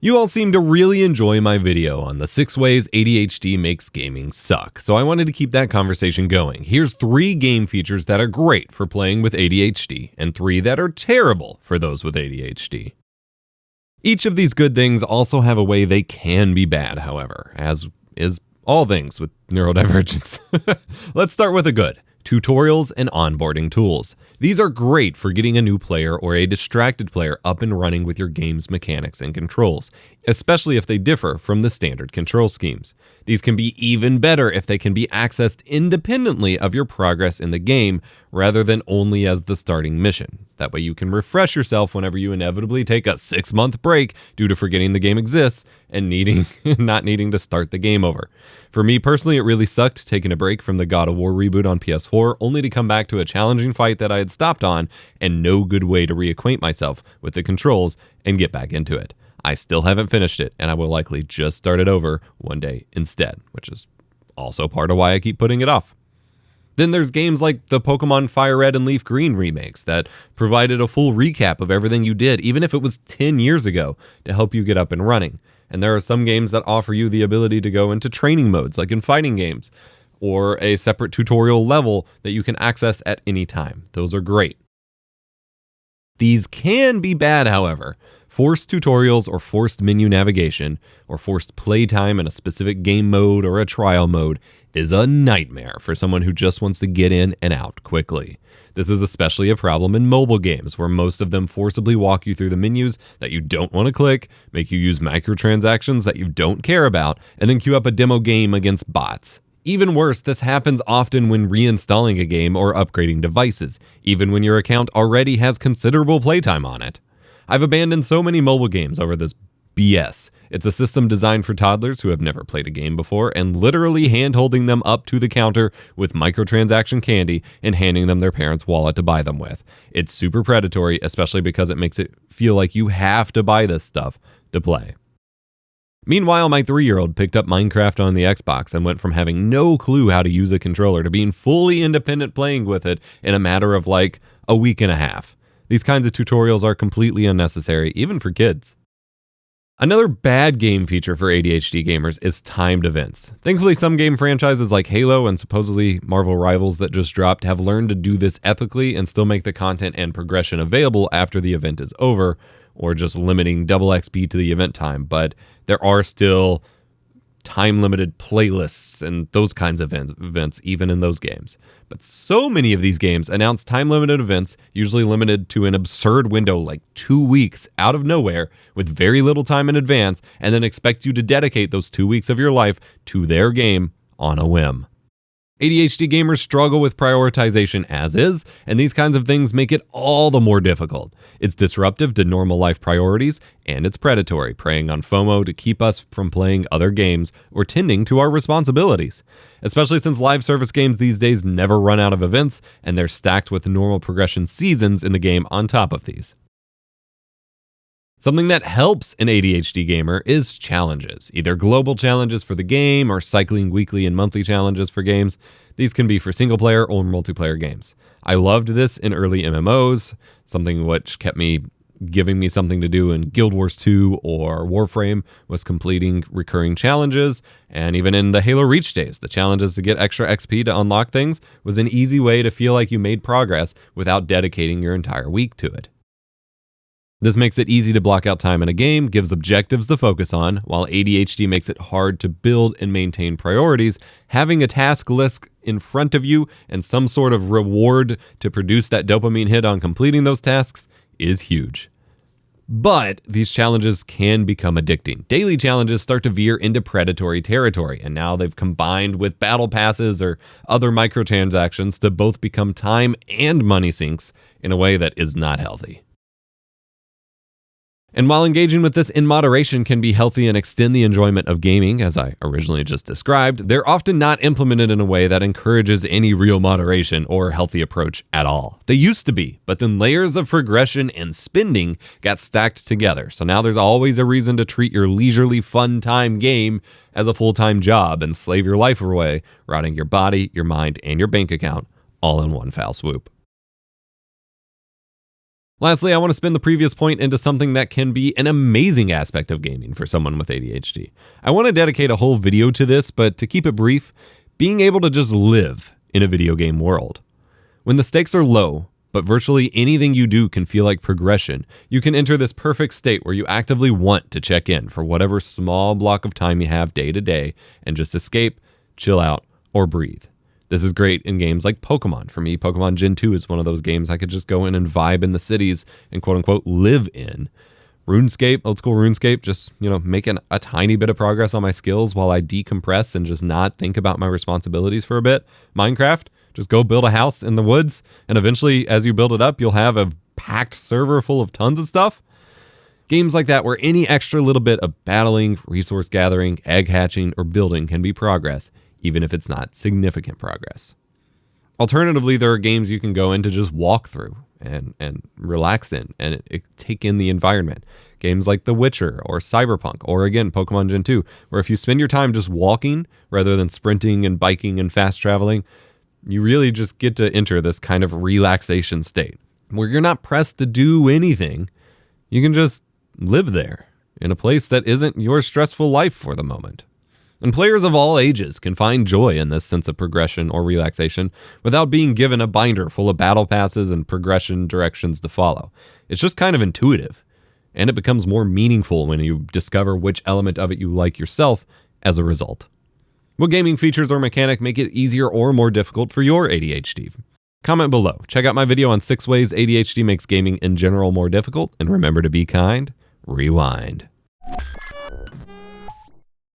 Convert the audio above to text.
You all seem to really enjoy my video on the 6 ways ADHD makes gaming suck, so I wanted to keep that conversation going. Here's 3 game features that are great for playing with ADHD, and 3 that are terrible for those with ADHD. Each of these good things also have a way they can be bad, however, as is all things with neurodivergence. Let's start with a good. Tutorials and onboarding tools. These are great for getting a new player or a distracted player up and running with your game's mechanics and controls, especially if they differ from the standard control schemes. These can be even better if they can be accessed independently of your progress in the game rather than only as the starting mission. That way you can refresh yourself whenever you inevitably take a 6-month break due to forgetting the game exists and not needing to start the game over. For me personally, it really sucked taking a break from the God of War reboot on PS4 only to come back to a challenging fight that I had stopped on and no good way to reacquaint myself with the controls and get back into it. I still haven't finished it, and I will likely just start it over one day instead, which is also part of why I keep putting it off. Then there's games like the Pokemon Fire Red and Leaf Green remakes that provided a full recap of everything you did, even if it was 10 years ago, to help you get up and running. And there are some games that offer you the ability to go into training modes, like in fighting games, or a separate tutorial level that you can access at any time. Those are great. These can be bad, however. Forced tutorials or forced menu navigation or forced playtime in a specific game mode or a trial mode is a nightmare for someone who just wants to get in and out quickly. This is especially a problem in mobile games where most of them forcibly walk you through the menus that you don't want to click, make you use microtransactions that you don't care about, and then queue up a demo game against bots. Even worse, this happens often when reinstalling a game or upgrading devices, even when your account already has considerable playtime on it. I've abandoned so many mobile games over this BS. It's a system designed for toddlers who have never played a game before and literally hand-holding them up to the counter with microtransaction candy and handing them their parents' wallet to buy them with. It's super predatory, especially because it makes it feel like you have to buy this stuff to play. Meanwhile, my 3-year-old picked up Minecraft on the Xbox and went from having no clue how to use a controller to being fully independent playing with it in a matter of like a week and a half. These kinds of tutorials are completely unnecessary, even for kids. Another bad game feature for ADHD gamers is timed events. Thankfully, some game franchises like Halo and supposedly Marvel Rivals that just dropped have learned to do this ethically and still make the content and progression available after the event is over, or just limiting double XP to the event time, but there are still time-limited playlists and those kinds of events even in those games. But so many of these games announce time-limited events, usually limited to an absurd window like 2 weeks out of nowhere with very little time in advance, and then expect you to dedicate those 2 weeks of your life to their game on a whim. ADHD gamers struggle with prioritization as is, and these kinds of things make it all the more difficult. It's disruptive to normal life priorities, and it's predatory, preying on FOMO to keep us from playing other games or tending to our responsibilities. Especially since live service games these days never run out of events, and they're stacked with normal progression seasons in the game on top of these. Something that helps an ADHD gamer is challenges, either global challenges for the game or cycling weekly and monthly challenges for games. These can be for single player or multiplayer games. I loved this in early MMOs, something which kept me giving me something to do in Guild Wars 2 or Warframe was completing recurring challenges, and even in the Halo Reach days, the challenges to get extra XP to unlock things was an easy way to feel like you made progress without dedicating your entire week to it. This makes it easy to block out time in a game, gives objectives to focus on, while ADHD makes it hard to build and maintain priorities. Having a task list in front of you and some sort of reward to produce that dopamine hit on completing those tasks is huge. But these challenges can become addicting. Daily challenges start to veer into predatory territory, and now they've combined with battle passes or other microtransactions to both become time and money sinks in a way that is not healthy. And while engaging with this in moderation can be healthy and extend the enjoyment of gaming, as I originally just described, they're often not implemented in a way that encourages any real moderation or healthy approach at all. They used to be, but then layers of progression and spending got stacked together. So now there's always a reason to treat your leisurely fun time game as a full-time job and slave your life away, rotting your body, your mind, and your bank account all in one foul swoop. Lastly, I want to spin the previous point into something that can be an amazing aspect of gaming for someone with ADHD. I want to dedicate a whole video to this, but to keep it brief, being able to just live in a video game world. When the stakes are low, but virtually anything you do can feel like progression, you can enter this perfect state where you actively want to check in for whatever small block of time you have day to day and just escape, chill out, or breathe. This is great in games like Pokemon. For me, Pokemon Gen 2 is one of those games I could just go in and vibe in the cities and quote unquote live in. RuneScape, old school RuneScape, just, making a tiny bit of progress on my skills while I decompress and just not think about my responsibilities for a bit. Minecraft, just go build a house in the woods, and eventually, as you build it up, you'll have a packed server full of tons of stuff. Games like that where any extra little bit of battling, resource gathering, egg hatching, or building can be progress, even if it's not significant progress. Alternatively, there are games you can go in to just walk through and relax in and take in the environment. Games like The Witcher or Cyberpunk, or again, Pokemon Gen 2, where if you spend your time just walking rather than sprinting and biking and fast traveling, you really just get to enter this kind of relaxation state where you're not pressed to do anything. You can just live there in a place that isn't your stressful life for the moment. And players of all ages can find joy in this sense of progression or relaxation without being given a binder full of battle passes and progression directions to follow. It's just kind of intuitive, and it becomes more meaningful when you discover which element of it you like yourself as a result. What gaming features or mechanic make it easier or more difficult for your ADHD? Comment below. Check out my video on 6 ways ADHD makes gaming in general more difficult, and remember to be kind. Rewind.